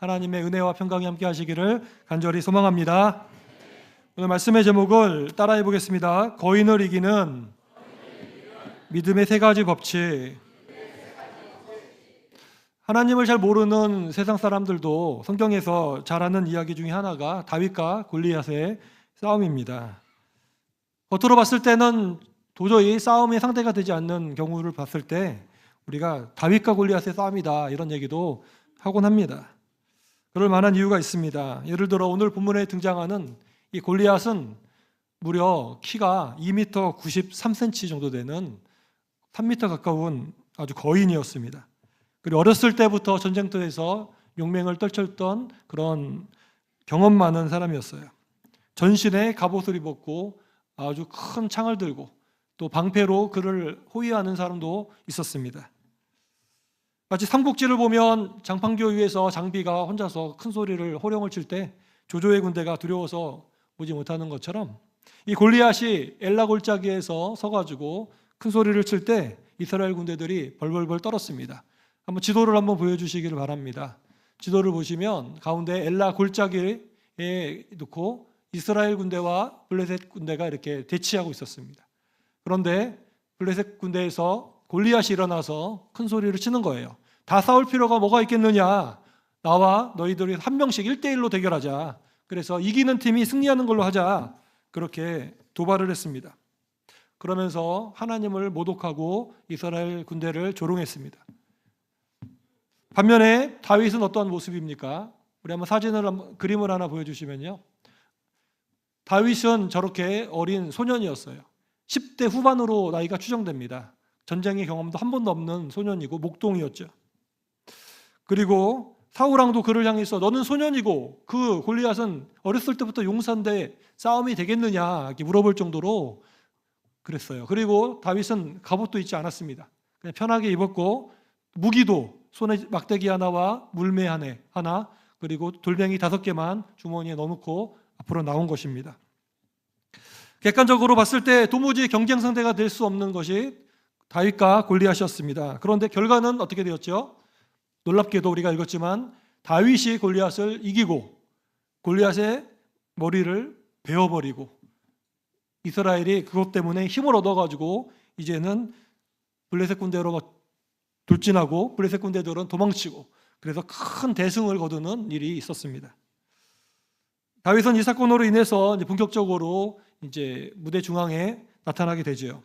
하나님의 은혜와 평강이 함께 하시기를 간절히 소망합니다. 오늘 말씀의 제목을 따라해 보겠습니다. 거인을 이기는 믿음의 세 가지 법칙. 하나님을 잘 모르는 세상 사람들도 성경에서 잘 아는 이야기 중에 하나가 다윗과 골리앗의 싸움입니다. 겉으로 봤을 때는 도저히 싸움의 상대가 되지 않는 경우를 봤을 때 우리가 다윗과 골리앗의 싸움이다 이런 얘기도 하곤 합니다. 그럴 만한 이유가 있습니다. 예를 들어 오늘 본문에 등장하는 이 골리앗은 무려 키가 2m 93cm 정도 되는 3m 가까운 아주 거인이었습니다. 그리고 어렸을 때부터 전쟁터에서 용맹을 떨쳤던 그런 경험 많은 사람이었어요. 전신에 갑옷을 입었고 아주 큰 창을 들고 또 방패로 그를 호위하는 사람도 있었습니다. 마치 삼국지를 보면 장판교 위에서 장비가 혼자서 큰 소리를 호령을 칠 때 조조의 군대가 두려워서 오지 못하는 것처럼 이 골리앗이 엘라 골짜기에서 서가지고 큰 소리를 칠 때 이스라엘 군대들이 벌벌벌 떨었습니다. 한번 지도를 한번 보여주시기를 바랍니다. 지도를 보시면 가운데 엘라 골짜기에 놓고 이스라엘 군대와 블레셋 군대가 이렇게 대치하고 있었습니다. 그런데 블레셋 군대에서 골리앗이 일어나서 큰 소리를 치는 거예요. 다 싸울 필요가 뭐가 있겠느냐. 나와 너희들이 한 명씩 1대1로 대결하자. 그래서 이기는 팀이 승리하는 걸로 하자. 그렇게 도발을 했습니다. 그러면서 하나님을 모독하고 이스라엘 군대를 조롱했습니다. 반면에 다윗은 어떤 모습입니까? 우리 한번 그림을 하나 보여주시면요. 다윗은 저렇게 어린 소년이었어요. 10대 후반으로 나이가 추정됩니다. 전쟁의 경험도 한 번도 없는 소년이고 목동이었죠. 그리고 사울왕도 그를 향해서 너는 소년이고 그 골리앗은 어렸을 때부터 용사인데 싸움이 되겠느냐 이렇게 물어볼 정도로 그랬어요. 그리고 다윗은 갑옷도 입지 않았습니다. 그냥 편하게 입었고 무기도 손에 막대기 하나와 물매 하나 그리고 돌멩이 5개만 주머니에 넣어놓고 앞으로 나온 것입니다. 객관적으로 봤을 때 도무지 경쟁 상대가 될 수 없는 것이 다윗과 골리앗이었습니다. 그런데 결과는 어떻게 되었죠? 놀랍게도 우리가 읽었지만 다윗이 골리앗을 이기고 골리앗의 머리를 베어버리고 이스라엘이 그것 때문에 힘을 얻어가지고 이제는 블레셋 군대로 돌진하고 블레셋 군대들은 도망치고 그래서 큰 대승을 거두는 일이 있었습니다. 다윗은 이 사건으로 인해서 본격적으로 이제 무대 중앙에 나타나게 되죠.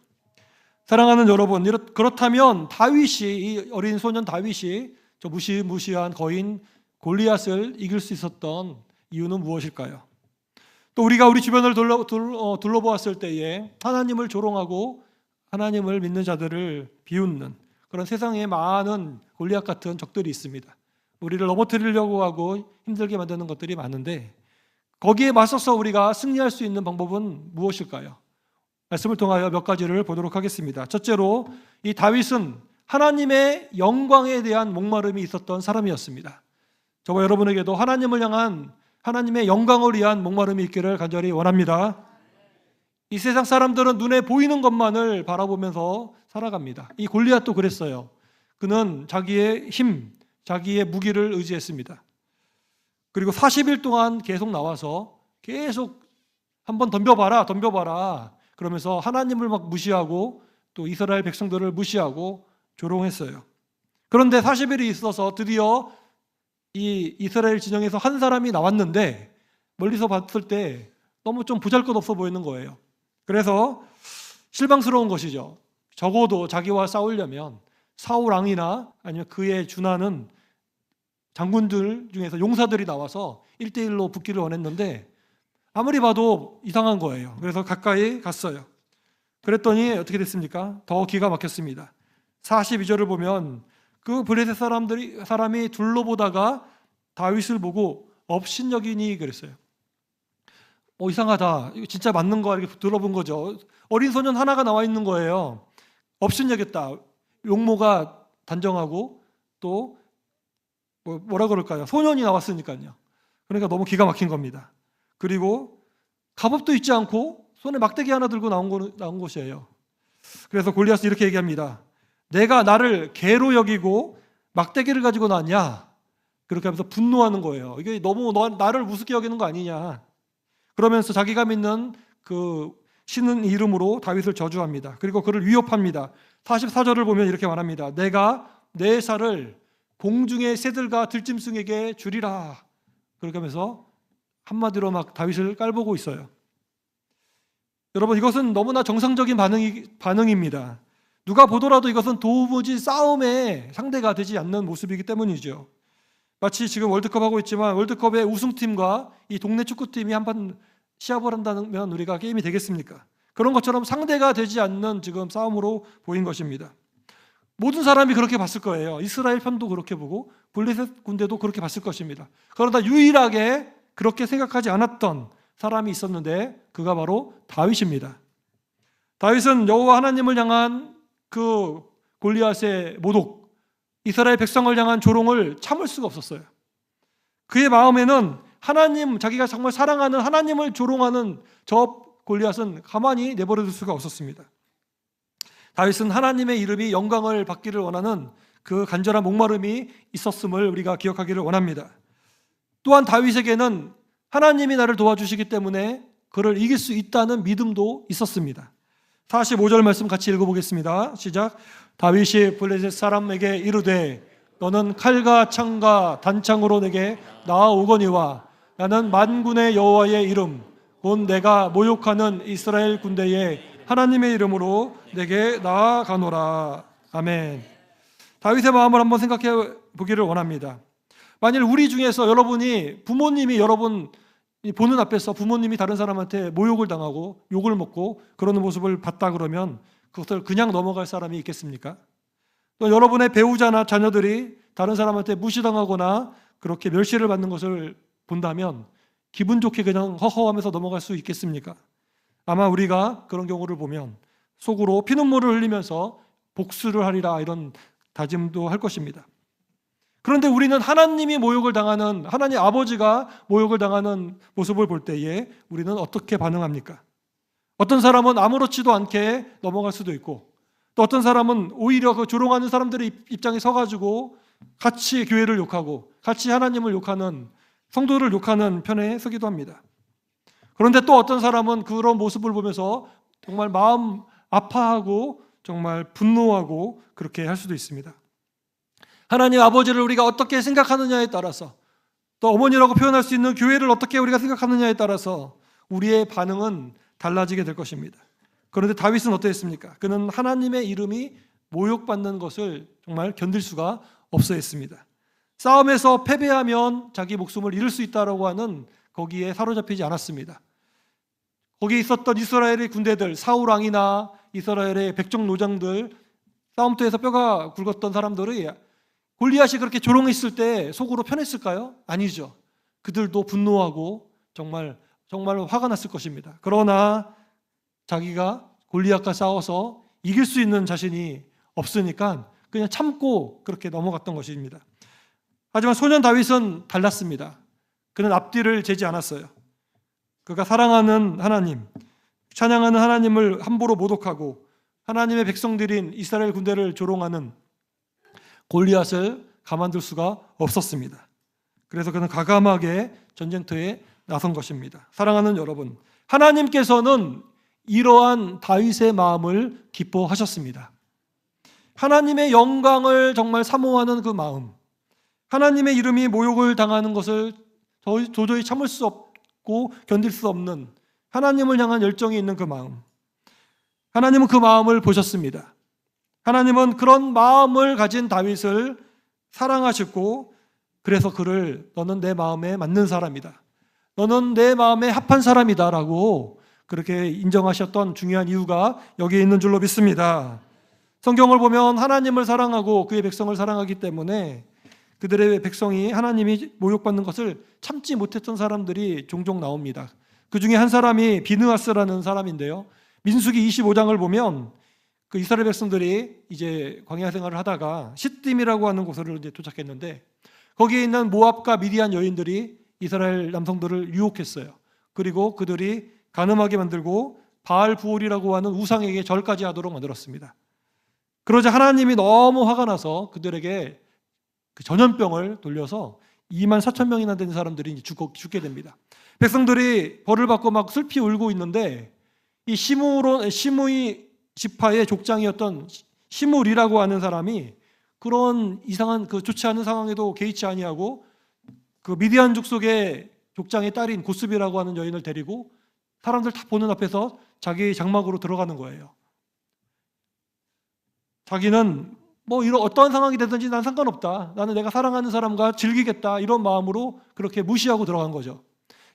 사랑하는 여러분, 그렇다면 다윗이 이 어린 소년 다윗이 저 무시무시한 거인 골리앗을 이길 수 있었던 이유는 무엇일까요? 또 우리가 우리 주변을 둘러보았을 때에 하나님을 조롱하고 하나님을 믿는 자들을 비웃는 그런 세상에 많은 골리앗 같은 적들이 있습니다. 우리를 넘어뜨리려고 하고 힘들게 만드는 것들이 많은데 거기에 맞서서 우리가 승리할 수 있는 방법은 무엇일까요? 말씀을 통하여 몇 가지를 보도록 하겠습니다. 첫째로 이 다윗은 하나님의 영광에 대한 목마름이 있었던 사람이었습니다. 저와 여러분에게도 하나님을 향한 하나님의 영광을 위한 목마름이 있기를 간절히 원합니다. 이 세상 사람들은 눈에 보이는 것만을 바라보면서 살아갑니다. 이 골리앗도 그랬어요. 그는 자기의 힘, 자기의 무기를 의지했습니다. 그리고 40일 동안 계속 나와서 계속 한번 덤벼봐라 그러면서 하나님을 막 무시하고 또 이스라엘 백성들을 무시하고 조롱했어요. 그런데 40일이 있어서 드디어 이 이스라엘 진영에서 한 사람이 나왔는데 멀리서 봤을 때 너무 좀 보잘것없어 보이는 거예요. 그래서 실망스러운 것이죠. 적어도 자기와 싸우려면 사울 왕이나 아니면 그에 준하는 장군들 중에서 용사들이 나와서 1대1로 붙기를 원했는데 아무리 봐도 이상한 거예요. 그래서 가까이 갔어요. 그랬더니 어떻게 됐습니까? 더 기가 막혔습니다. 42절을 보면 그 블레셋 사람이 둘러보다가 다윗을 보고 업신여기니 그랬어요. 이상하다. 이거 진짜 맞는 거 이렇게 들어본 거죠. 어린 소년 하나가 나와 있는 거예요. 업신여겼다. 용모가 단정하고 또 뭐라 그럴까요? 소년이 나왔으니까요. 그러니까 너무 기가 막힌 겁니다. 그리고 갑옷도 입지 않고 손에 막대기 하나 들고 나온 것이에요. 그래서 골리앗은 이렇게 얘기합니다. 내가 나를 개로 여기고 막대기를 가지고 나왔냐? 그렇게 하면서 분노하는 거예요. 이게 너무 나를 우습게 여기는 거 아니냐. 그러면서 자기가 믿는 그 신은 이름으로 다윗을 저주합니다. 그리고 그를 위협합니다. 44절을 보면 이렇게 말합니다. 내가 내 살을 공중의 새들과 들짐승에게 주리라. 그렇게 하면서 한마디로 막 다윗을 깔보고 있어요. 여러분, 이것은 너무나 정상적인 반응입니다. 누가 보더라도 이것은 도무지 싸움의 상대가 되지 않는 모습이기 때문이죠. 마치 지금 월드컵 하고 있지만 월드컵의 우승팀과 이 동네 축구팀이 한번 시합을 한다면 우리가 게임이 되겠습니까? 그런 것처럼 상대가 되지 않는 지금 싸움으로 보인 것입니다. 모든 사람이 그렇게 봤을 거예요. 이스라엘 편도 그렇게 보고 블레셋 군대도 그렇게 봤을 것입니다. 그러나 유일하게 그렇게 생각하지 않았던 사람이 있었는데 그가 바로 다윗입니다. 다윗은 여호와 하나님을 향한 그 골리앗의 모독, 이스라엘 백성을 향한 조롱을 참을 수가 없었어요. 그의 마음에는 하나님, 자기가 정말 사랑하는 하나님을 조롱하는 저 골리앗은 가만히 내버려둘 수가 없었습니다. 다윗은 하나님의 이름이 영광을 받기를 원하는 그 간절한 목마름이 있었음을 우리가 기억하기를 원합니다. 또한 다윗에게는 하나님이 나를 도와주시기 때문에 그를 이길 수 있다는 믿음도 있었습니다. 45절 말씀 같이 읽어보겠습니다. 시작. 다윗이 블레셋 사람에게 이르되 너는 칼과 창과 단창으로 내게 나아오거니와 나는 만군의 여호와의 이름 곧 내가 모욕하는 이스라엘 군대의 하나님의 이름으로 내게 나아가노라. 아멘. 다윗의 마음을 한번 생각해 보기를 원합니다. 만일 우리 중에서 여러분이 부모님이 여러분 보는 앞에서 부모님이 다른 사람한테 모욕을 당하고 욕을 먹고 그러는 모습을 봤다 그러면 그것을 그냥 넘어갈 사람이 있겠습니까? 또 여러분의 배우자나 자녀들이 다른 사람한테 무시당하거나 그렇게 멸시를 받는 것을 본다면 기분 좋게 그냥 허허하면서 넘어갈 수 있겠습니까? 아마 우리가 그런 경우를 보면 속으로 피눈물을 흘리면서 복수를 하리라 이런 다짐도 할 것입니다. 그런데 우리는 하나님이 모욕을 당하는, 하나님 아버지가 모욕을 당하는 모습을 볼 때에 우리는 어떻게 반응합니까? 어떤 사람은 아무렇지도 않게 넘어갈 수도 있고 또 어떤 사람은 오히려 그 조롱하는 사람들의 입장에 서가지고 같이 교회를 욕하고 같이 하나님을 욕하는, 성도를 욕하는 편에 서기도 합니다. 그런데 또 어떤 사람은 그런 모습을 보면서 정말 마음 아파하고 정말 분노하고 그렇게 할 수도 있습니다. 하나님 아버지를 우리가 어떻게 생각하느냐에 따라서 또 어머니라고 표현할 수 있는 교회를 어떻게 우리가 생각하느냐에 따라서 우리의 반응은 달라지게 될 것입니다. 그런데 다윗은 어떠했습니까? 그는 하나님의 이름이 모욕받는 것을 정말 견딜 수가 없어 했습니다. 싸움에서 패배하면 자기 목숨을 잃을 수 있다고 하는 거기에 사로잡히지 않았습니다. 거기에 있었던 이스라엘의 군대들, 사울 왕이나 이스라엘의 백정 노장들, 싸움터에서 뼈가 굵었던 사람들이 골리앗이 그렇게 조롱했을 때 속으로 편했을까요? 아니죠. 그들도 분노하고 정말 화가 났을 것입니다. 그러나 자기가 골리앗과 싸워서 이길 수 있는 자신이 없으니까 그냥 참고 그렇게 넘어갔던 것입니다. 하지만 소년 다윗은 달랐습니다. 그는 앞뒤를 재지 않았어요. 그가 사랑하는 하나님, 찬양하는 하나님을 함부로 모독하고 하나님의 백성들인 이스라엘 군대를 조롱하는 골리앗을 가만둘 수가 없었습니다. 그래서 그는 과감하게 전쟁터에 나선 것입니다. 사랑하는 여러분, 하나님께서는 이러한 다윗의 마음을 기뻐하셨습니다. 하나님의 영광을 정말 사모하는 그 마음, 하나님의 이름이 모욕을 당하는 것을 도저히 참을 수 없고 견딜 수 없는 하나님을 향한 열정이 있는 그 마음, 하나님은 그 마음을 보셨습니다. 하나님은 그런 마음을 가진 다윗을 사랑하셨고 그래서 그를 너는 내 마음에 맞는 사람이다, 너는 내 마음에 합한 사람이다 라고 그렇게 인정하셨던 중요한 이유가 여기에 있는 줄로 믿습니다. 성경을 보면 하나님을 사랑하고 그의 백성을 사랑하기 때문에 그들의 백성이 하나님이 모욕받는 것을 참지 못했던 사람들이 종종 나옵니다. 그 중에 한 사람이 비느하스라는 사람인데요, 민수기 25장을 보면 그 이스라엘 백성들이 이제 광야 생활을 하다가 시딤이라고 하는 곳으로 이제 도착했는데 거기에 있는 모압과 미디안 여인들이 이스라엘 남성들을 유혹했어요. 그리고 그들이 간음하게 만들고 바알 부올이라고 하는 우상에게 절까지 하도록 만들었습니다. 그러자 하나님이 너무 화가 나서 그들에게 그 전염병을 돌려서 2만 4천 명이나 되는 사람들이 이제 죽게 됩니다. 백성들이 벌을 받고 막 슬피 울고 있는데 이 시므이 지파의 족장이었던 시므리라고 하는 사람이 그런 이상한 좋지 않은 상황에도 개의치 아니하고 그 미디안 족속의 족장의 딸인 고스비라고 하는 여인을 데리고 사람들 다 보는 앞에서 자기 장막으로 들어가는 거예요. 자기는 뭐 이런 어떠한 상황이 되든지 난 상관없다. 나는 내가 사랑하는 사람과 즐기겠다. 이런 마음으로 그렇게 무시하고 들어간 거죠.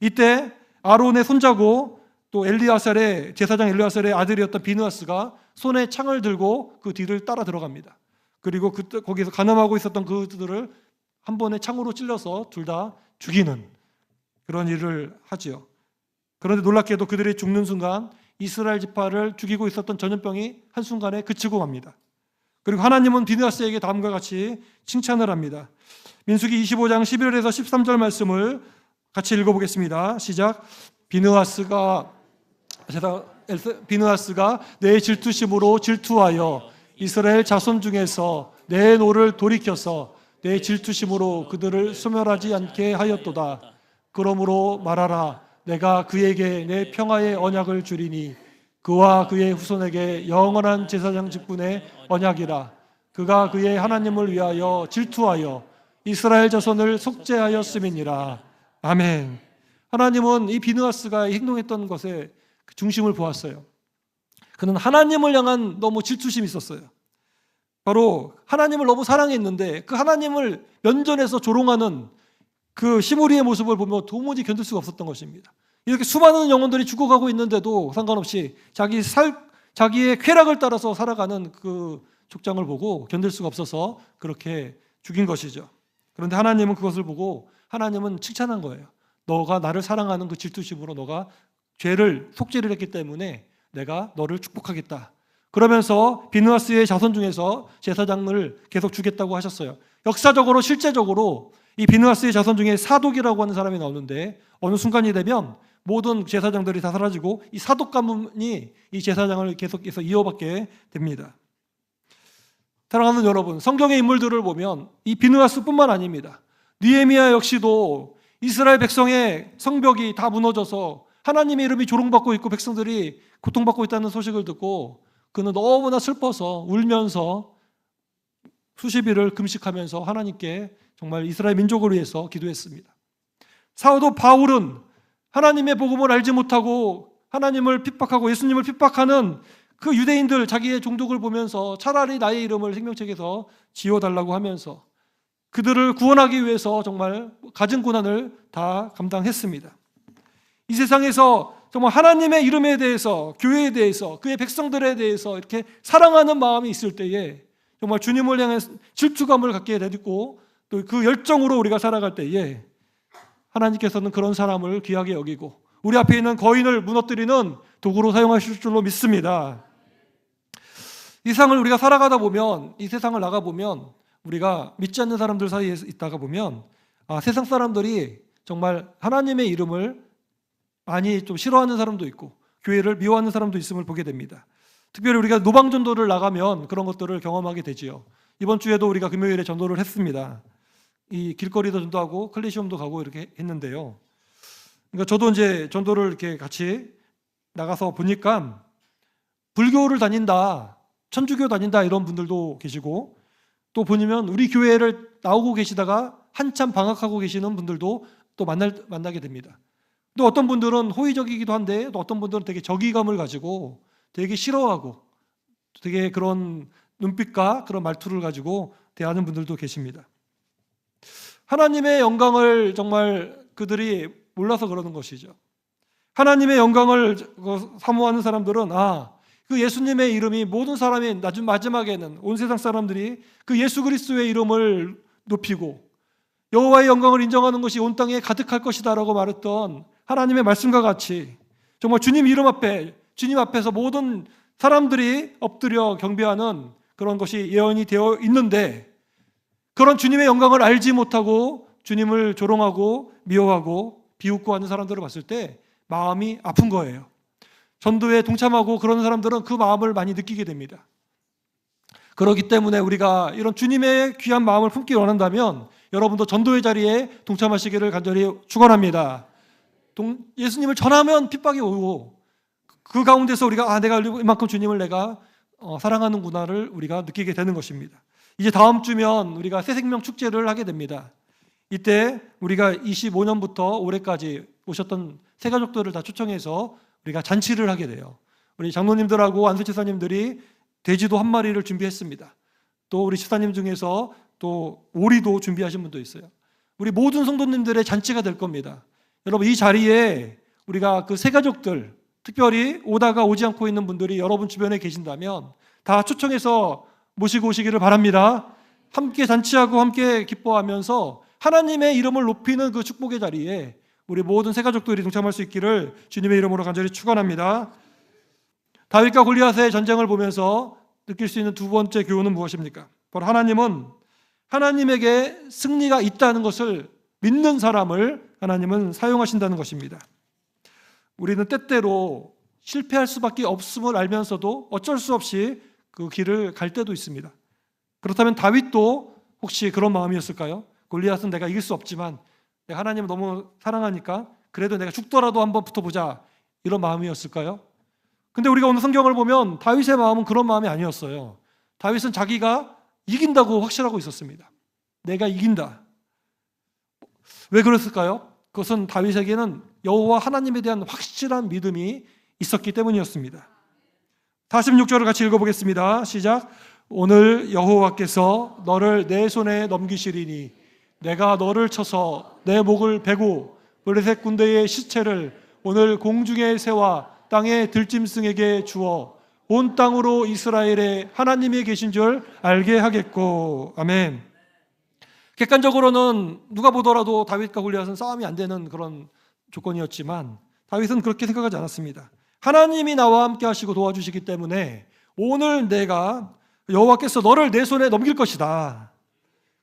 이때 아론의 손자고 또 제사장 엘리아살의 아들이었던 비느하스가 손에 창을 들고 그 뒤를 따라 들어갑니다. 그리고 그때 거기서 간음하고 있었던 그들을 한 번에 창으로 찔러서 둘 다 죽이는 그런 일을 하지요. 그런데 놀랍게도 그들이 죽는 순간 이스라엘 지파를 죽이고 있었던 전염병이 한순간에 그치고 맙니다. 그리고 하나님은 비느하스에게 다음과 같이 칭찬을 합니다. 민수기 25장 11절에서 13절 말씀을 같이 읽어보겠습니다. 시작. 비느하스가 내 질투심으로 질투하여 이스라엘 자손 중에서 내 노를 돌이켜서 내 질투심으로 그들을 소멸하지 않게 하였도다. 그러므로 말하라. 내가 그에게 내 평화의 언약을 주리니 그와 그의 후손에게 영원한 제사장 직분의 언약이라. 그가 그의 하나님을 위하여 질투하여 이스라엘 자손을 속죄하였음이니라. 아멘. 하나님은 이 비느하스가 행동했던 것에 중심을 보았어요. 그는 하나님을 향한 너무 질투심이 있었어요. 바로 하나님을 너무 사랑했는데 그 하나님을 면전에서 조롱하는 그 시므리의 모습을 보면 도무지 견딜 수가 없었던 것입니다. 이렇게 수많은 영혼들이 죽어가고 있는데도 상관없이 자기의 쾌락을 따라서 살아가는 그 족장을 보고 견딜 수가 없어서 그렇게 죽인 것이죠. 그런데 하나님은 그것을 보고 하나님은 칭찬한 거예요. 너가 나를 사랑하는 그 질투심으로 너가 죄를 속죄를 했기 때문에 내가 너를 축복하겠다. 그러면서 비느하스의 자손 중에서 제사장을 계속 주겠다고 하셨어요. 역사적으로 실제적으로 이 비느하스의 자손 중에 사독이라고 하는 사람이 나오는데 어느 순간이 되면 모든 제사장들이 다 사라지고 이 사독 가문이 이 제사장을 계속해서 이어받게 됩니다. 사랑하는 여러분, 성경의 인물들을 보면 이 비느하스뿐만 아닙니다. 느헤미야 역시도 이스라엘 백성의 성벽이 다 무너져서 하나님의 이름이 조롱받고 있고 백성들이 고통받고 있다는 소식을 듣고 그는 너무나 슬퍼서 울면서 수십 일을 금식하면서 하나님께 정말 이스라엘 민족을 위해서 기도했습니다. 사도 바울은 하나님의 복음을 알지 못하고 하나님을 핍박하고 예수님을 핍박하는 그 유대인들 자기의 종족을 보면서 차라리 나의 이름을 생명책에서 지워달라고 하면서 그들을 구원하기 위해서 정말 가진 고난을 다 감당했습니다. 이 세상에서 정말 하나님의 이름에 대해서, 교회에 대해서, 그의 백성들에 대해서 이렇게 사랑하는 마음이 있을 때에 정말 주님을 향해 질투감을 갖게 되고 또 그 열정으로 우리가 살아갈 때에 하나님께서는 그런 사람을 귀하게 여기고 우리 앞에 있는 거인을 무너뜨리는 도구로 사용하실 줄로 믿습니다. 이 세상을 우리가 살아가다 보면, 이 세상을 나가보면 우리가 믿지 않는 사람들 사이에 있다가 보면 세상 사람들이 정말 하나님의 이름을 많이 좀 싫어하는 사람도 있고 교회를 미워하는 사람도 있음을 보게 됩니다. 특별히 우리가 노방전도를 나가면 그런 것들을 경험하게 되지요. 이번 주에도 우리가 금요일에 전도를 했습니다. 이 길거리도 전도하고 클리시움도 가고 이렇게 했는데요. 그러니까 저도 이제 전도를 이렇게 같이 나가서 보니까 불교를 다닌다, 천주교 다닌다 이런 분들도 계시고 또 보면 우리 교회를 나오고 계시다가 한참 방학하고 계시는 분들도 또 만나게 됩니다. 또 어떤 분들은 호의적이기도 한데 또 어떤 분들은 되게 적의감을 가지고 되게 싫어하고 되게 그런 눈빛과 그런 말투를 가지고 대하는 분들도 계십니다. 하나님의 영광을 정말 그들이 몰라서 그러는 것이죠. 하나님의 영광을 사모하는 사람들은 그 예수님의 이름이 모든 사람이 마지막에는 온 세상 사람들이 그 예수 그리스도의 이름을 높이고 여호와의 영광을 인정하는 것이 온 땅에 가득할 것이다 라고 말했던 하나님의 말씀과 같이 정말 주님 이름 앞에, 주님 앞에서 모든 사람들이 엎드려 경배하는 그런 것이 예언이 되어 있는데 그런 주님의 영광을 알지 못하고 주님을 조롱하고 미워하고 비웃고 하는 사람들을 봤을 때 마음이 아픈 거예요. 전도에 동참하고 그런 사람들은 그 마음을 많이 느끼게 됩니다. 그렇기 때문에 우리가 이런 주님의 귀한 마음을 품기 원한다면 여러분도 전도의 자리에 동참하시기를 간절히 축원합니다. 예수님을 전하면 핍박이 오고 그 가운데서 우리가 내가 이만큼 주님을 내가 사랑하는구나를 우리가 느끼게 되는 것입니다. 이제 다음 주면 우리가 새생명 축제를 하게 됩니다. 이때 우리가 25년부터 올해까지 오셨던 새가족들을 다 초청해서 우리가 잔치를 하게 돼요. 우리 장로님들하고 안수치사님들이 돼지도 한 마리를 준비했습니다. 또 우리 치사님 중에서 또 오리도 준비하신 분도 있어요. 우리 모든 성도님들의 잔치가 될 겁니다. 여러분, 이 자리에 우리가 그 새가족들, 특별히 오다가 오지 않고 있는 분들이 여러분 주변에 계신다면 다 초청해서 모시고 오시기를 바랍니다. 함께 잔치하고 함께 기뻐하면서 하나님의 이름을 높이는 그 축복의 자리에 우리 모든 새가족들이 동참할 수 있기를 주님의 이름으로 간절히 축원합니다. 다윗과 골리앗의 전쟁을 보면서 느낄 수 있는 두 번째 교훈은 무엇입니까? 바로 하나님은 하나님에게 승리가 있다는 것을 믿는 사람을 하나님은 사용하신다는 것입니다. 우리는 때때로 실패할 수밖에 없음을 알면서도 어쩔 수 없이 그 길을 갈 때도 있습니다. 그렇다면 다윗도 혹시 그런 마음이었을까요? 골리앗은 내가 이길 수 없지만 내가 하나님을 너무 사랑하니까 그래도 내가 죽더라도 한번 붙어보자, 이런 마음이었을까요? 근데 우리가 오늘 성경을 보면 다윗의 마음은 그런 마음이 아니었어요. 다윗은 자기가 이긴다고 확실하고 있었습니다. 내가 이긴다. 왜 그랬을까요? 그것은 다윗에게는 여호와 하나님에 대한 확실한 믿음이 있었기 때문이었습니다. 46절을 같이 읽어보겠습니다. 시작. 오늘 여호와께서 너를 내 손에 넘기시리니 내가 너를 쳐서 내 목을 베고 블레셋 군대의 시체를 오늘 공중의 새와 땅의 들짐승에게 주어 온 땅으로 이스라엘의 하나님이 계신 줄 알게 하겠고. 아멘. 객관적으로는 누가 보더라도 다윗과 골리앗은 싸움이 안 되는 그런 조건이었지만 다윗은 그렇게 생각하지 않았습니다. 하나님이 나와 함께 하시고 도와주시기 때문에 오늘 내가 여호와께서 너를 내 손에 넘길 것이다.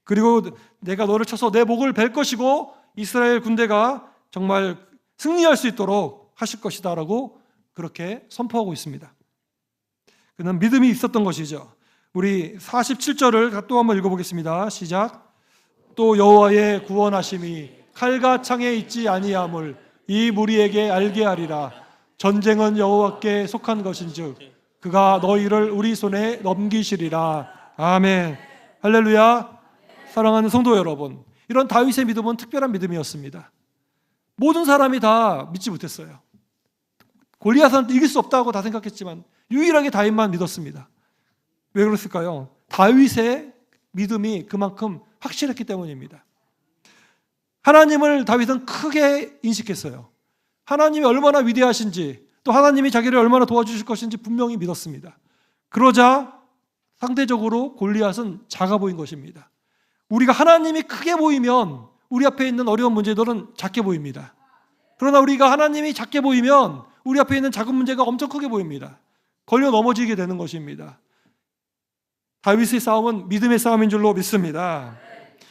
그리고 내가 너를 쳐서 내 목을 벨 것이고 이스라엘 군대가 정말 승리할 수 있도록 하실 것이다 라고 그렇게 선포하고 있습니다. 그는 믿음이 있었던 것이죠. 우리 47절을 또 한번 읽어보겠습니다. 시작. 또 여호와의 구원하심이 칼과 창에 있지 아니함을 이 무리에게 알게 하리라. 전쟁은 여호와께 속한 것인즉 그가 너희를 우리 손에 넘기시리라. 아멘. 할렐루야. 사랑하는 성도 여러분, 이런 다윗의 믿음은 특별한 믿음이었습니다. 모든 사람이 다 믿지 못했어요. 골리앗은 이길 수 없다고 다 생각했지만 유일하게 다윗만 믿었습니다. 왜 그랬을까요? 다윗의 믿음이 그만큼 확실했기 때문입니다. 하나님을 다윗은 크게 인식했어요. 하나님이 얼마나 위대하신지, 또 하나님이 자기를 얼마나 도와주실 것인지 분명히 믿었습니다. 그러자 상대적으로 골리앗은 작아 보인 것입니다. 우리가 하나님이 크게 보이면 우리 앞에 있는 어려운 문제들은 작게 보입니다. 그러나 우리가 하나님이 작게 보이면 우리 앞에 있는 작은 문제가 엄청 크게 보입니다. 걸려 넘어지게 되는 것입니다. 다윗의 싸움은 믿음의 싸움인 줄로 믿습니다.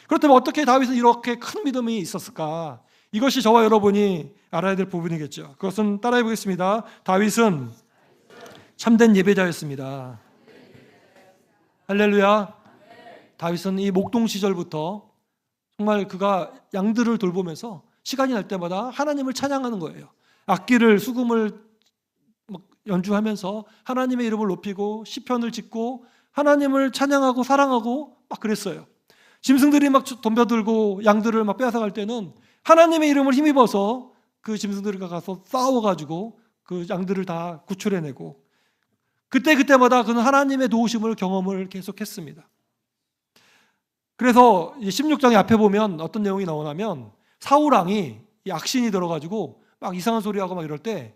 그렇다면 어떻게 다윗은 이렇게 큰 믿음이 있었을까? 이것이 저와 여러분이 알아야 될 부분이겠죠. 그것은 따라해 보겠습니다. 다윗은 참된 예배자였습니다. 할렐루야. 다윗은 이 목동 시절부터 정말 그가 양들을 돌보면서 시간이 날 때마다 하나님을 찬양하는 거예요. 악기를, 수금을 연주하면서 하나님의 이름을 높이고 시편을 짓고 하나님을 찬양하고 사랑하고 막 그랬어요. 짐승들이 막 덤벼들고 양들을 막 빼앗아갈 때는 하나님의 이름을 힘입어서 그 짐승들과 가서 싸워가지고 그 양들을 다 구출해내고 그때마다 그는 하나님의 도우심을 경험을 계속했습니다. 그래서 16장의 앞에 보면 어떤 내용이 나오냐면 사울왕이 악신이 들어가지고 막 이상한 소리하고 막 이럴 때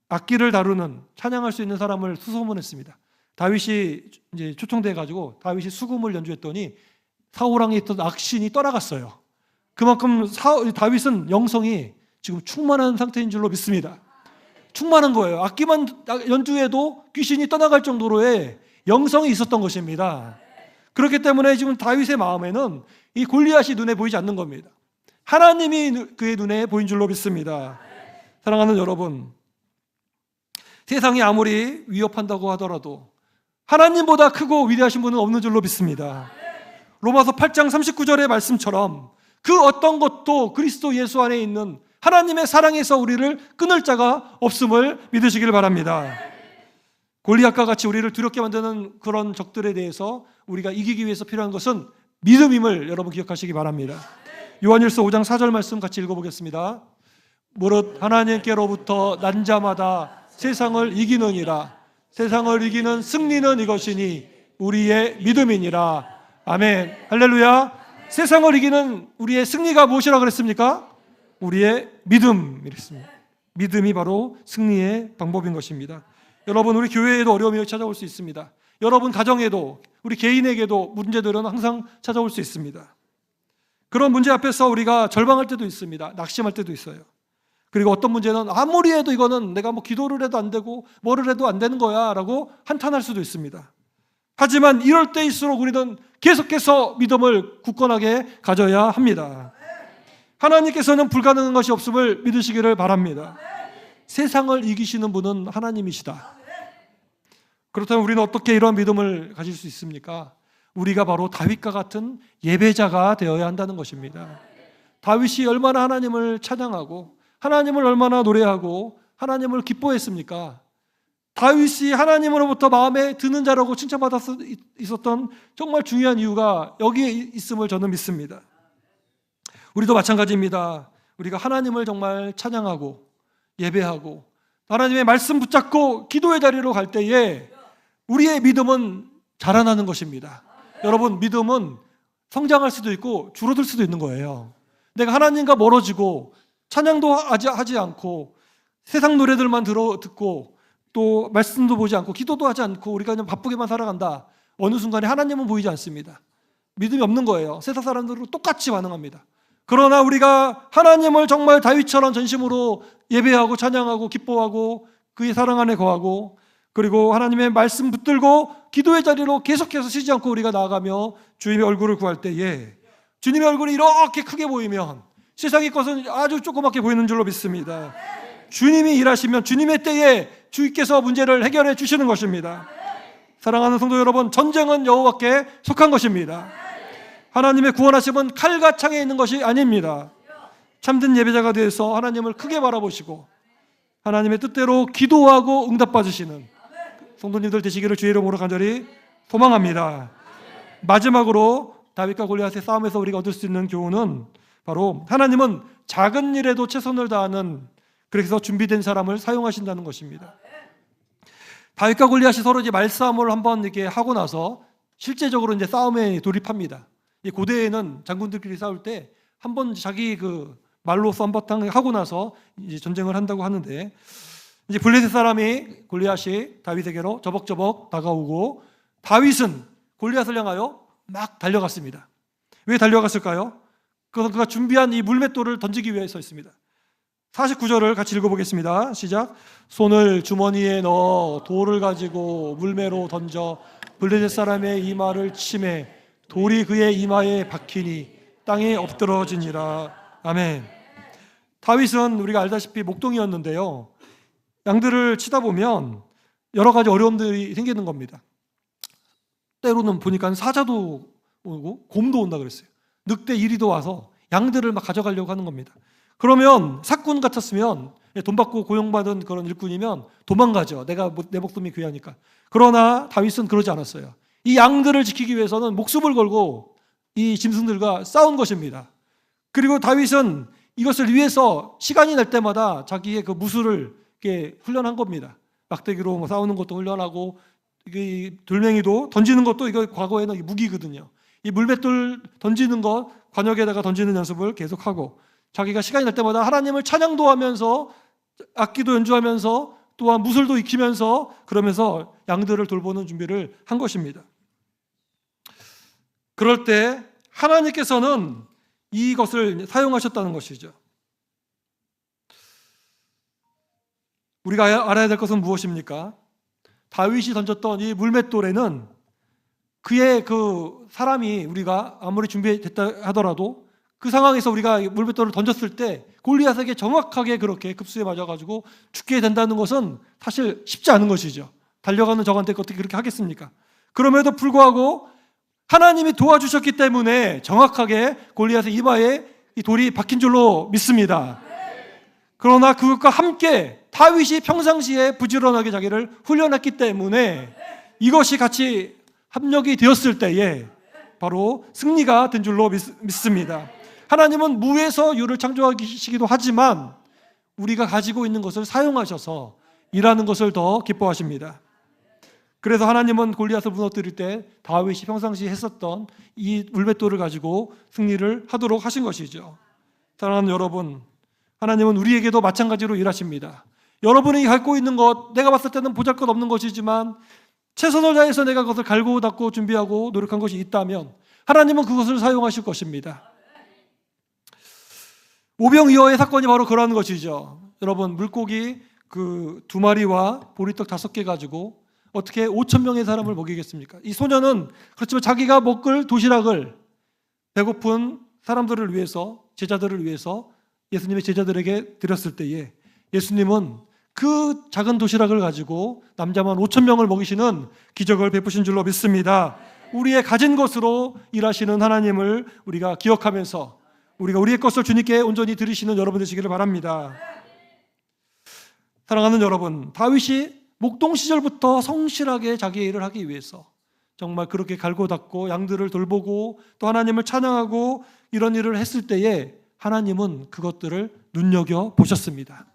악기를 다루는, 찬양할 수 있는 사람을 수소문했습니다. 다윗이 이제 초청돼가지고 다윗이 수금을 연주했더니 사울왕이 있던 악신이 떠나갔어요. 그만큼 다윗은 영성이 지금 충만한 상태인 줄로 믿습니다. 충만한 거예요. 악기만 연주해도 귀신이 떠나갈 정도로의 영성이 있었던 것입니다. 그렇기 때문에 지금 다윗의 마음에는 이 골리앗이 눈에 보이지 않는 겁니다. 하나님이 그의 눈에 보인 줄로 믿습니다. 사랑하는 여러분, 세상이 아무리 위협한다고 하더라도 하나님보다 크고 위대하신 분은 없는 줄로 믿습니다. 로마서 8장 39절의 말씀처럼 그 어떤 것도 그리스도 예수 안에 있는 하나님의 사랑에서 우리를 끊을 자가 없음을 믿으시길 바랍니다. 골리앗과 같이 우리를 두렵게 만드는 그런 적들에 대해서 우리가 이기기 위해서 필요한 것은 믿음임을 여러분 기억하시기 바랍니다. 요한일서 5장 4절 말씀 같이 읽어보겠습니다. 무릇 하나님께로부터 난 자마다 세상을 이기느니라. 세상을 이기는 승리는 이것이니 우리의 믿음이니라. 아멘. 할렐루야. 세상을 이기는 우리의 승리가 무엇이라 그랬습니까? 우리의 믿음이랬습니다. 믿음이 바로 승리의 방법인 것입니다. 여러분, 우리 교회에도 어려움이 찾아올 수 있습니다. 여러분 가정에도, 우리 개인에게도 문제들은 항상 찾아올 수 있습니다. 그런 문제 앞에서 우리가 절망할 때도 있습니다. 낙심할 때도 있어요. 그리고 어떤 문제는 아무리 해도 이거는 내가 뭐 기도를 해도 안 되고 뭐를 해도 안 되는 거야 라고 한탄할 수도 있습니다. 하지만 이럴 때일수록 우리는 계속해서 믿음을 굳건하게 가져야 합니다. 하나님께서는 불가능한 것이 없음을 믿으시기를 바랍니다. 세상을 이기시는 분은 하나님이시다. 그렇다면 우리는 어떻게 이런 믿음을 가질 수 있습니까? 우리가 바로 다윗과 같은 예배자가 되어야 한다는 것입니다. 다윗이 얼마나 하나님을 찬양하고 하나님을 얼마나 노래하고 하나님을 기뻐했습니까? 다윗이 하나님으로부터 마음에 드는 자라고 칭찬받아 있었던 정말 중요한 이유가 여기에 있음을 저는 믿습니다. 우리도 마찬가지입니다. 우리가 하나님을 정말 찬양하고 예배하고 하나님의 말씀 붙잡고 기도의 자리로 갈 때에 우리의 믿음은 자라나는 것입니다. 여러분, 믿음은 성장할 수도 있고 줄어들 수도 있는 거예요. 내가 하나님과 멀어지고 찬양도 하지 않고 세상 노래들만 듣고 또 말씀도 보지 않고 기도도 하지 않고 우리가 그냥 바쁘게만 살아간다. 어느 순간에 하나님은 보이지 않습니다. 믿음이 없는 거예요. 세상 사람들은 똑같이 반응합니다. 그러나 우리가 하나님을 정말 다윗처럼 전심으로 예배하고 찬양하고 기뻐하고 그의 사랑 안에 거하고 그리고 하나님의 말씀 붙들고 기도의 자리로 계속해서 쉬지 않고 우리가 나아가며 주님의 얼굴을 구할 때에 주님의 얼굴이 이렇게 크게 보이면 세상의 것은 아주 조그맣게 보이는 줄로 믿습니다. 주님이 일하시면 주님의 때에 주께서 문제를 해결해 주시는 것입니다. 사랑하는 성도 여러분, 전쟁은 여호와께 속한 것입니다. 하나님의 구원하심은 칼과 창에 있는 것이 아닙니다. 참된 예배자가 되어서 하나님을 크게 바라보시고 하나님의 뜻대로 기도하고 응답받으시는 성도님들 되시기를 주의 이름으로 간절히 소망합니다. 마지막으로 다윗과 골리앗의 싸움에서 우리가 얻을 수 있는 교훈은 바로 하나님은 작은 일에도 최선을 다하는, 그래서 준비된 사람을 사용하신다는 것입니다. 다윗과 골리앗이 서로 이제 말싸움을 한번 이렇게 하고 나서 실제적으로 이제 싸움에 돌입합니다. 고대에는 장군들끼리 싸울 때 한번 자기 그 말로서 한바탕 하고 나서 이제 전쟁을 한다고 하는데, 이제 블레셋 사람이 골리앗이 다윗에게로 저벅저벅 다가오고 다윗은 골리앗을 향하여 막 달려갔습니다. 왜 달려갔을까요? 그것은 그가 준비한 이 물맷돌을 던지기 위해서였습니다. 49절을 같이 읽어보겠습니다. 시작. 손을 주머니에 넣어 돌을 가지고 물매로 던져 블레셋 사람의 이마를 치매 돌이 그의 이마에 박히니 땅에 엎드러지니라. 아멘. 다윗은 우리가 알다시피 목동이었는데요, 양들을 치다 보면 여러 가지 어려움들이 생기는 겁니다. 때로는 보니까 사자도 오고 곰도 온다 그랬어요. 늑대 이리도 와서 양들을 막 가져가려고 하는 겁니다. 그러면 사꾼 같았으면, 돈 받고 고용받은 그런 일꾼이면 도망가죠. 내 목숨이 귀하니까. 그러나 다윗은 그러지 않았어요. 이 양들을 지키기 위해서는 목숨을 걸고 이 짐승들과 싸운 것입니다. 그리고 다윗은 이것을 위해서 시간이 날 때마다 자기의 그 무술을 이렇게 훈련한 겁니다. 막대기로 뭐 싸우는 것도 훈련하고, 이 돌멩이도 던지는 것도 이거 과거에는 무기거든요. 이 물맷돌 던지는 것, 관역에다가 던지는 연습을 계속하고, 자기가 시간이 날 때마다 하나님을 찬양도 하면서 악기도 연주하면서 또한 무술도 익히면서 그러면서 양들을 돌보는 준비를 한 것입니다. 그럴 때 하나님께서는 이것을 사용하셨다는 것이죠. 우리가 알아야 될 것은 무엇입니까? 다윗이 던졌던 이 물맷돌에는 그의 그 사람이, 우리가 아무리 준비됐다 하더라도 그 상황에서 우리가 물맷돌을 던졌을 때 골리앗에게 정확하게 그렇게 급수에 맞아가지고 죽게 된다는 것은 사실 쉽지 않은 것이죠. 달려가는 저한테 어떻게 그렇게 하겠습니까? 그럼에도 불구하고 하나님이 도와주셨기 때문에 정확하게 골리앗의 이마에 이 돌이 박힌 줄로 믿습니다. 그러나 그것과 함께 다윗이 평상시에 부지런하게 자기를 훈련했기 때문에 이것이 같이 합력이 되었을 때에 바로 승리가 된 줄로 믿습니다. 하나님은 무에서 유를 창조하시기도 하지만 우리가 가지고 있는 것을 사용하셔서 일하는 것을 더 기뻐하십니다. 그래서 하나님은 골리앗을 무너뜨릴 때 다윗이 평상시에 했었던 이 물맷돌을 가지고 승리를 하도록 하신 것이죠. 사랑하는 여러분, 하나님은 우리에게도 마찬가지로 일하십니다. 여러분이 갖고 있는 것, 내가 봤을 때는 보잘것없는 것이지만 최선을 다해서 내가 그것을 갈고 닦고 준비하고 노력한 것이 있다면 하나님은 그것을 사용하실 것입니다. 오병이어의 사건이 바로 그러한 것이죠. 여러분, 물고기 그 2마리와 보리떡 5개 가지고 어떻게 5,000명의 사람을 먹이겠습니까? 이 소녀는 그렇지만 자기가 먹을 도시락을 배고픈 사람들을 위해서, 제자들을 위해서 예수님의 제자들에게 드렸을 때에 예수님은 그 작은 도시락을 가지고 남자만 5,000명을 먹이시는 기적을 베푸신 줄로 믿습니다. 우리의 가진 것으로 일하시는 하나님을 우리가 기억하면서 우리가 우리의 것을 주님께 온전히 드리시는 여러분 되시기를 바랍니다. 사랑하는 여러분, 다윗이 목동 시절부터 성실하게 자기의 일을 하기 위해서 정말 그렇게 갈고 닦고 양들을 돌보고 또 하나님을 찬양하고 이런 일을 했을 때에 하나님은 그것들을 눈여겨보셨습니다.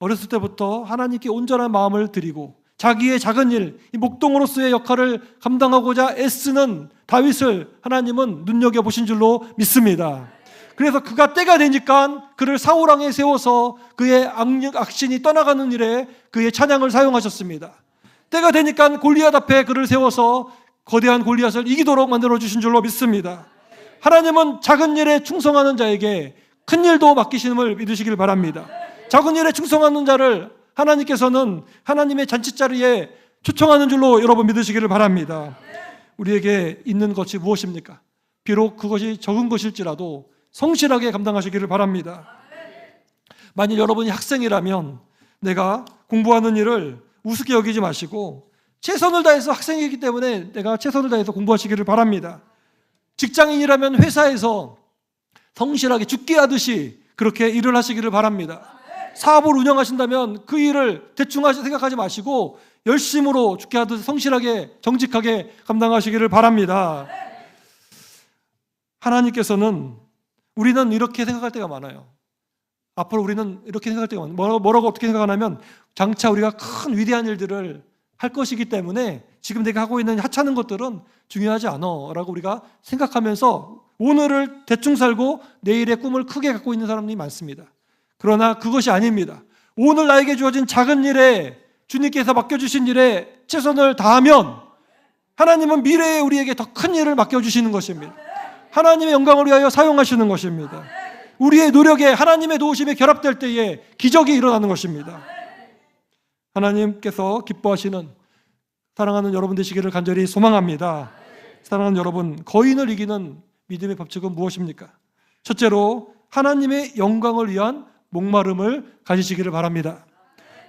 어렸을 때부터 하나님께 온전한 마음을 드리고 자기의 작은 일, 이 목동으로서의 역할을 감당하고자 애쓰는 다윗을 하나님은 눈여겨보신 줄로 믿습니다. 그래서 그가 때가 되니까 그를 사울왕에 세워서 그의 악신이 떠나가는 일에 그의 찬양을 사용하셨습니다. 때가 되니까 골리앗 앞에 그를 세워서 거대한 골리앗을 이기도록 만들어주신 줄로 믿습니다. 하나님은 작은 일에 충성하는 자에게 큰 일도 맡기심을 믿으시길 바랍니다. 작은 일에 충성하는 자를 하나님께서는 하나님의 잔치자리에 초청하는 줄로 여러분 믿으시기를 바랍니다. 우리에게 있는 것이 무엇입니까? 비록 그것이 적은 것일지라도 성실하게 감당하시기를 바랍니다. 만일 여러분이 학생이라면 내가 공부하는 일을 우습게 여기지 마시고 최선을 다해서, 학생이기 때문에 내가 최선을 다해서 공부하시기를 바랍니다. 직장인이라면 회사에서 성실하게 죽게 하듯이 그렇게 일을 하시기를 바랍니다. 사업을 운영하신다면 그 일을 대충 생각하지 마시고 열심으로 죽게 하듯 성실하게 정직하게 감당하시기를 바랍니다. 하나님께서는, 우리는 이렇게 생각할 때가 많아요. 앞으로 우리는 이렇게 생각할 때가 많아요. 뭐라고 어떻게 생각하냐면 장차 우리가 큰 위대한 일들을 할 것이기 때문에 지금 내가 하고 있는 하찮은 것들은 중요하지 않아 라고 우리가 생각하면서 오늘을 대충 살고 내일의 꿈을 크게 갖고 있는 사람들이 많습니다. 그러나 그것이 아닙니다. 오늘 나에게 주어진 작은 일에, 주님께서 맡겨주신 일에 최선을 다하면 하나님은 미래에 우리에게 더 큰 일을 맡겨주시는 것입니다. 하나님의 영광을 위하여 사용하시는 것입니다. 우리의 노력에 하나님의 도우심이 결합될 때에 기적이 일어나는 것입니다. 하나님께서 기뻐하시는 사랑하는 여러분 되시기를 간절히 소망합니다. 사랑하는 여러분, 거인을 이기는 믿음의 법칙은 무엇입니까? 첫째로 하나님의 영광을 위한 목마름을 가지시기를 바랍니다.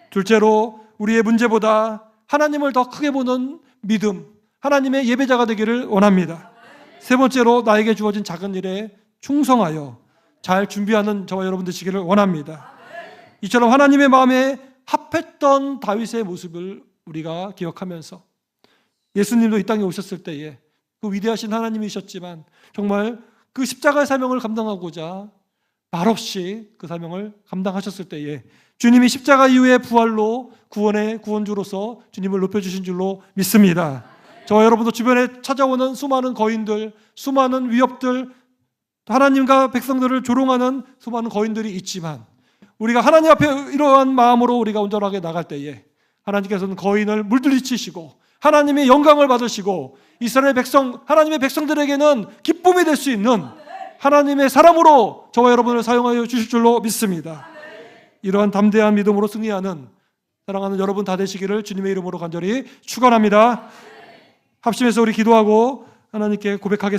둘째로 우리의 문제보다 하나님을 더 크게 보는 믿음, 하나님의 예배자가 되기를 원합니다. 세 번째로 나에게 주어진 작은 일에 충성하여 잘 준비하는 저와 여러분 되시기를 원합니다. 이처럼 하나님의 마음에 합했던 다윗의 모습을 우리가 기억하면서 예수님도 이 땅에 오셨을 때에 그 위대하신 하나님이셨지만 정말 그 십자가의 사명을 감당하고자 말없이 그 사명을 감당하셨을 때에 주님이 십자가 이후의 부활로 구원의 구원주로서 주님을 높여주신 줄로 믿습니다. 저와 여러분도 주변에 찾아오는 수많은 거인들, 수많은 위협들, 하나님과 백성들을 조롱하는 수많은 거인들이 있지만 우리가 하나님 앞에 이러한 마음으로 우리가 온전하게 나갈 때에 하나님께서는 거인을 물들이치시고 하나님의 영광을 받으시고 이스라엘 백성, 하나님의 백성들에게는 기쁨이 될 수 있는 하나님의 사람으로 저와 여러분을 사용하여 주실 줄로 믿습니다. 이러한 담대한 믿음으로 승리하는 사랑하는 여러분 다 되시기를 주님의 이름으로 간절히 축원합니다. 합심해서 우리 기도하고 하나님께 고백하겠습니다.